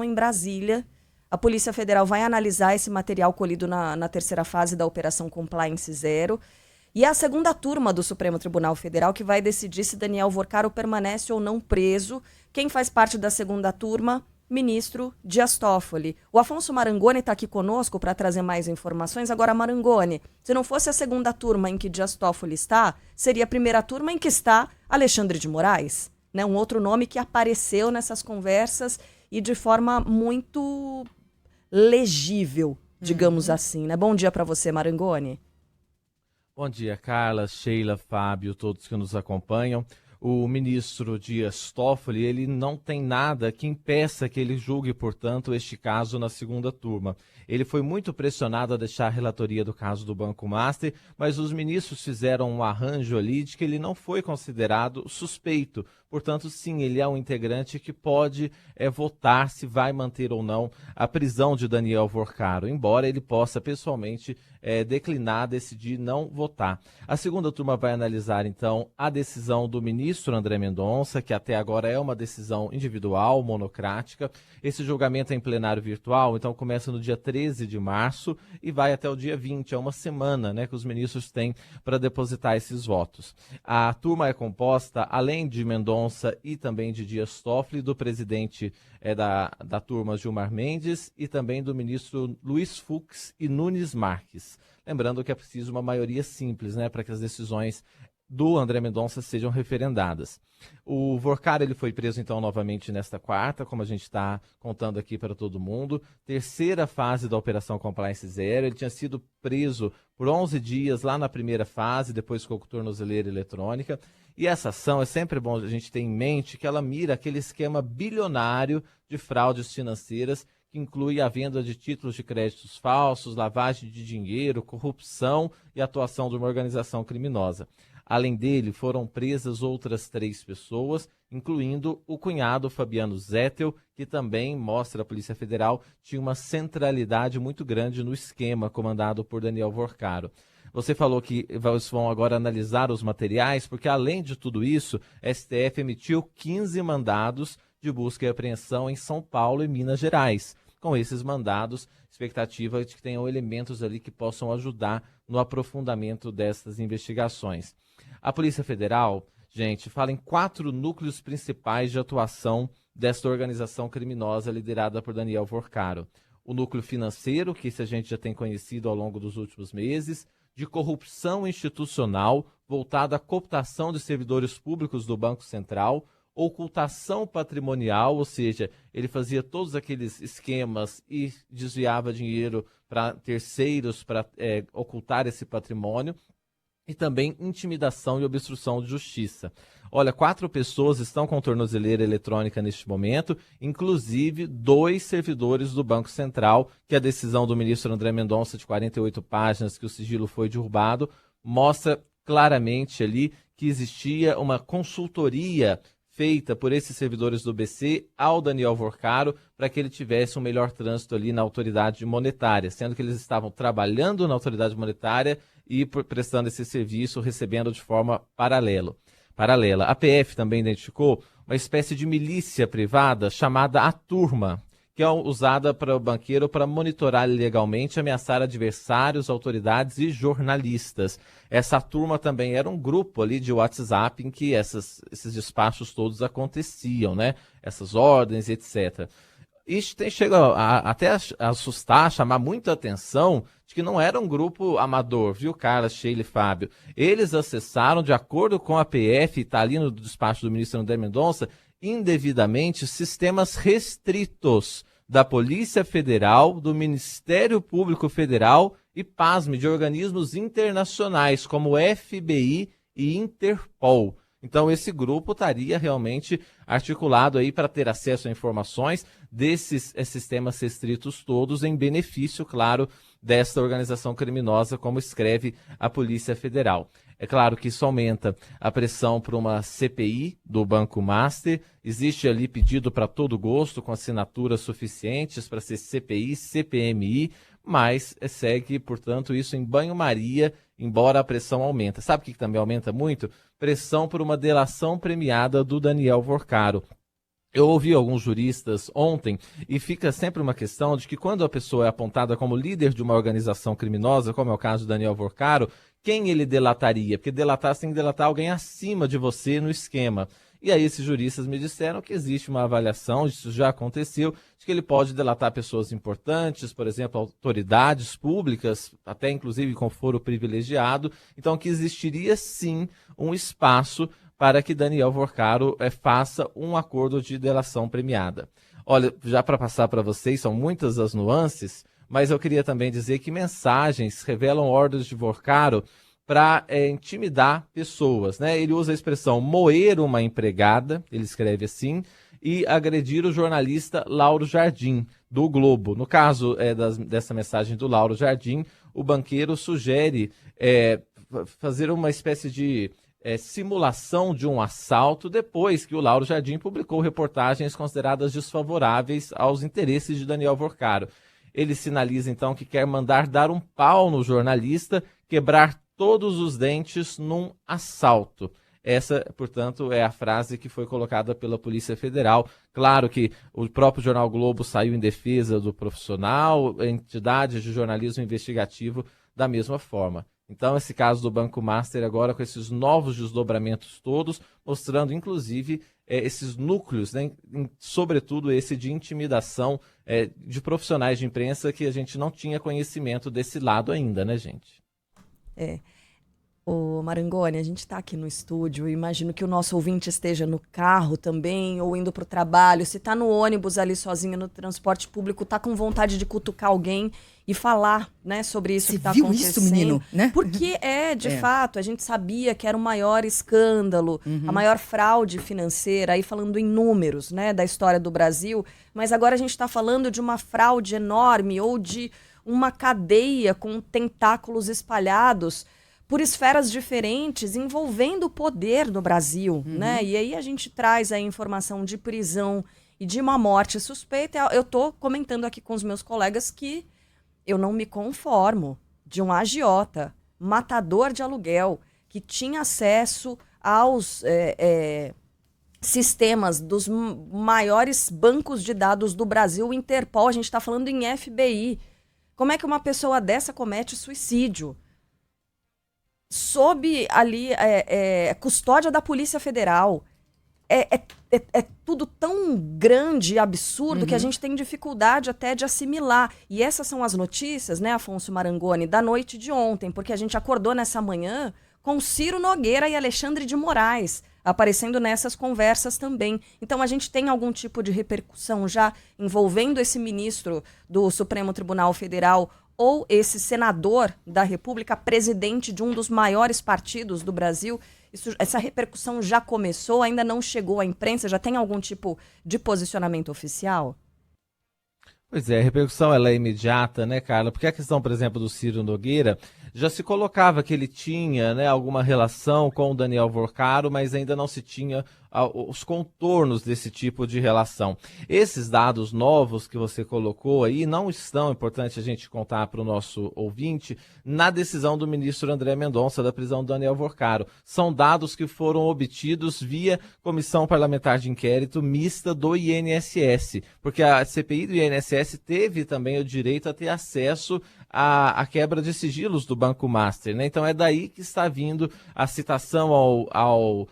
em Brasília. A Polícia Federal vai analisar esse material colhido na terceira fase da Operação Compliance Zero. E é a segunda turma do Supremo Tribunal Federal que vai decidir se Daniel Vorcaro permanece ou não preso. Quem faz parte da segunda turma? Ministro Dias Toffoli. O Afonso Marangoni está aqui conosco para trazer mais informações. Agora, Marangoni, se não fosse a segunda turma em que Dias Toffoli está, seria a primeira turma em que está Alexandre de Moraes, né? Um outro nome que apareceu nessas conversas e de forma muito legível, digamos assim, né? Bom dia para você, Marangoni. Bom dia, Carla, Sheila, Fábio, todos que nos acompanham. O ministro Dias Toffoli, ele não tem nada que impeça que ele julgue, portanto, este caso na segunda turma. Ele foi muito pressionado a deixar a relatoria do caso do Banco Master, mas os ministros fizeram um arranjo ali de que ele não foi considerado suspeito. Portanto, sim, ele é um integrante que pode votar se vai manter ou não a prisão de Daniel Vorcaro, embora ele possa pessoalmente declinar, decidir não votar. A segunda turma vai analisar, então, a decisão do ministro André Mendonça, que até agora é uma decisão individual, monocrática. Esse julgamento é em plenário virtual, então começa no dia 13 de março e vai até o dia 20, é uma semana, né, que os ministros têm para depositar esses votos. A turma é composta, além de Mendonça e também de Dias Toffoli, do presidente da turma Gilmar Mendes e também do ministro Luiz Fux e Nunes Marques. Lembrando que é preciso uma maioria simples, né, para que as decisões do André Mendonça sejam referendadas. O Vorcaro ele foi preso então novamente nesta quarta, como a gente está contando aqui para todo mundo. Terceira fase da Operação Compliance Zero. Ele tinha sido preso por 11 dias lá na primeira fase, depois ficou com tornozeleira eletrônica. E essa ação, é sempre bom a gente ter em mente que ela mira aquele esquema bilionário de fraudes financeiras que inclui a venda de títulos de créditos falsos, lavagem de dinheiro, corrupção e atuação de uma organização criminosa. Além dele, foram presas outras 3 pessoas, incluindo o cunhado Fabiano Zettel, que também, mostra a Polícia Federal, tinha uma centralidade muito grande no esquema comandado por Daniel Vorcaro. Você falou que vão agora analisar os materiais, porque além de tudo isso, a STF emitiu 15 mandados de busca e apreensão em São Paulo e Minas Gerais. Com esses mandados, expectativa de que tenham elementos ali que possam ajudar no aprofundamento dessas investigações. A Polícia Federal, gente, fala em 4 núcleos principais de atuação desta organização criminosa liderada por Daniel Vorcaro. O núcleo financeiro, que esse a gente já tem conhecido ao longo dos últimos meses, de corrupção institucional, voltada à cooptação de servidores públicos do Banco Central, ocultação patrimonial, ou seja, ele fazia todos aqueles esquemas e desviava dinheiro para terceiros para ocultar esse patrimônio, e também intimidação e obstrução de justiça. Olha, 4 pessoas estão com tornozeleira eletrônica neste momento, inclusive 2 servidores do Banco Central, que a decisão do ministro André Mendonça, de 48 páginas, que o sigilo foi derrubado, mostra claramente ali que existia uma consultoria feita por esses servidores do BC ao Daniel Vorcaro para que ele tivesse um melhor trânsito ali na autoridade monetária, sendo que eles estavam trabalhando na autoridade monetária e prestando esse serviço, recebendo de forma paralela. A PF também identificou uma espécie de milícia privada chamada A Turma, que é usada para o banqueiro para monitorar ilegalmente, ameaçar adversários, autoridades e jornalistas. Essa turma também era um grupo ali de WhatsApp em que esses despachos todos aconteciam, né? Essas ordens, etc. Isso chega até a assustar, chamar muita atenção de que não era um grupo amador, viu, Carla, Sheila e Fábio? Eles acessaram, de acordo com a PF, está ali no despacho do ministro André Mendonça, indevidamente sistemas restritos da Polícia Federal, do Ministério Público Federal e, pasme, de organismos internacionais como o FBI e Interpol. Então esse grupo estaria realmente articulado aí para ter acesso a informações desses sistemas restritos todos em benefício, claro, desta organização criminosa, como escreve a Polícia Federal. É claro que isso aumenta a pressão por uma CPI do Banco Master. Existe ali pedido para todo gosto, com assinaturas suficientes para ser CPI, CPMI, mas segue, portanto, isso em banho-maria, embora a pressão aumenta. Sabe o que também aumenta muito? Pressão por uma delação premiada do Daniel Vorcaro. Eu ouvi alguns juristas ontem e fica sempre uma questão de que quando a pessoa é apontada como líder de uma organização criminosa, como é o caso do Daniel Vorcaro, quem ele delataria? Porque delatar, você tem que delatar alguém acima de você no esquema. E aí esses juristas me disseram que existe uma avaliação, isso já aconteceu, de que ele pode delatar pessoas importantes, por exemplo, autoridades públicas, até inclusive com foro privilegiado. Então que existiria sim um espaço para que Daniel Vorcaro faça um acordo de delação premiada. Olha, já para passar para vocês, são muitas as nuances, mas eu queria também dizer que mensagens revelam ordens de Vorcaro para intimidar pessoas, né? Ele usa a expressão moer uma empregada, ele escreve assim, e agredir o jornalista Lauro Jardim, do Globo. No caso dessa mensagem do Lauro Jardim, o banqueiro sugere fazer uma espécie de simulação de um assalto depois que o Lauro Jardim publicou reportagens consideradas desfavoráveis aos interesses de Daniel Vorcaro. Ele sinaliza então que quer mandar dar um pau no jornalista, quebrar todos os dentes num assalto. Essa, portanto, é a frase que foi colocada pela Polícia Federal. Claro que o próprio Jornal Globo saiu em defesa do profissional, entidades de jornalismo investigativo da mesma forma. Então, esse caso do Banco Master agora com esses novos desdobramentos todos, mostrando, inclusive, esses núcleos, né, sobretudo esse de intimidação de profissionais de imprensa que a gente não tinha conhecimento desse lado ainda, né, gente? Ô Marangoni, a gente está aqui no estúdio, imagino que o nosso ouvinte esteja no carro também, ou indo para o trabalho, se está no ônibus ali sozinho no transporte público, está com vontade de cutucar alguém e falar, né, sobre isso que está acontecendo. Você viu isso, menino? Né? Porque de fato, a gente sabia que era o maior escândalo, a maior fraude financeira, aí falando em números, né, da história do Brasil, mas agora a gente está falando de uma fraude enorme ou de uma cadeia com tentáculos espalhados por esferas diferentes envolvendo o poder no Brasil, né? E aí a gente traz a informação de prisão e de uma morte suspeita. Eu estou comentando aqui com os meus colegas que eu não me conformo de um agiota, matador de aluguel, que tinha acesso aos sistemas dos maiores bancos de dados do Brasil, o Interpol, a gente está falando em FBI. Como é que uma pessoa dessa comete suicídio? Sob ali custódia da Polícia Federal. É tudo tão grande e absurdo que a gente tem dificuldade até de assimilar. E essas são as notícias, né, Afonso Marangoni, da noite de ontem, porque a gente acordou nessa manhã com Ciro Nogueira e Alexandre de Moraes aparecendo nessas conversas também. Então a gente tem algum tipo de repercussão já envolvendo esse ministro do Supremo Tribunal Federal ou esse senador da República, presidente de um dos maiores partidos do Brasil. Essa repercussão já começou, ainda não chegou à imprensa? Já tem algum tipo de posicionamento oficial? Pois é, a repercussão ela é imediata, né, Carla? Porque a questão, por exemplo, do Ciro Nogueira, já se colocava que ele tinha, né, alguma relação com o Daniel Vorcaro, mas ainda não se tinha os contornos desse tipo de relação. Esses dados novos que você colocou aí não estão, importante a gente contar para o nosso ouvinte, na decisão do ministro André Mendonça da prisão do Daniel Vorcaro. São dados que foram obtidos via Comissão Parlamentar de Inquérito Mista do INSS, porque a CPI do INSS teve também o direito a ter acesso à quebra de sigilos do Banco Master, né? Então é daí que está vindo a citação ao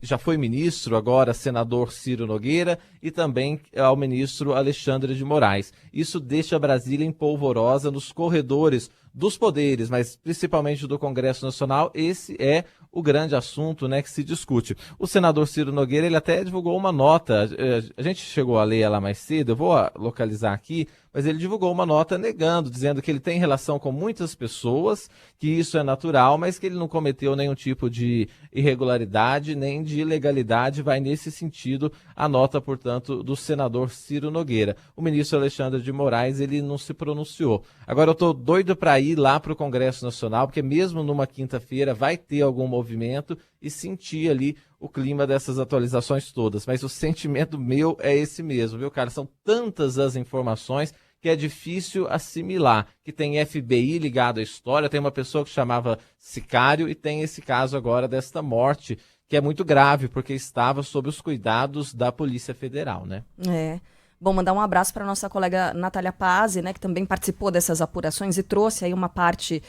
já foi ministro, agora senador Ciro Nogueira, e também ao ministro Alexandre de Moraes. Isso deixa Brasília em polvorosa nos corredores dos poderes, mas principalmente do Congresso Nacional. Esse é o grande assunto, né, que se discute. O senador Ciro Nogueira, ele até divulgou uma nota, a gente chegou a ler ela mais cedo, eu vou localizar aqui, mas ele divulgou uma nota negando, dizendo que ele tem relação com muitas pessoas, que isso é natural, mas que ele não cometeu nenhum tipo de irregularidade, nem de ilegalidade. Vai nesse sentido a nota, portanto, do senador Ciro Nogueira. O ministro Alexandre de Moraes, ele não se pronunciou. Agora eu estou doido para ir lá para o Congresso Nacional, porque mesmo numa quinta-feira vai ter algum movimento e sentir ali o clima dessas atualizações todas. Mas o sentimento meu é esse mesmo, viu, cara? São tantas as informações que é difícil assimilar, que tem FBI ligado à história, tem uma pessoa que chamava Sicário e tem esse caso agora desta morte, que é muito grave, porque estava sob os cuidados da Polícia Federal, né? É. Bom, mandar um abraço para nossa colega Natália Pazzi, né, que também participou dessas apurações e trouxe aí uma parte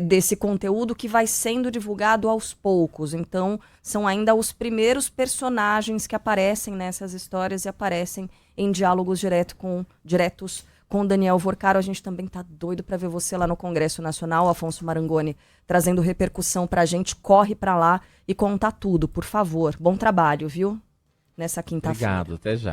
desse conteúdo que vai sendo divulgado aos poucos. Então, são ainda os primeiros personagens que aparecem nessas histórias e aparecem em diálogos diretos com Daniel Vorcaro. A gente também tá doido para ver você lá no Congresso Nacional, Afonso Marangoni, trazendo repercussão para a gente. Corre para lá e conta tudo, por favor. Bom trabalho, viu? Nessa quinta-feira. Obrigado, até já.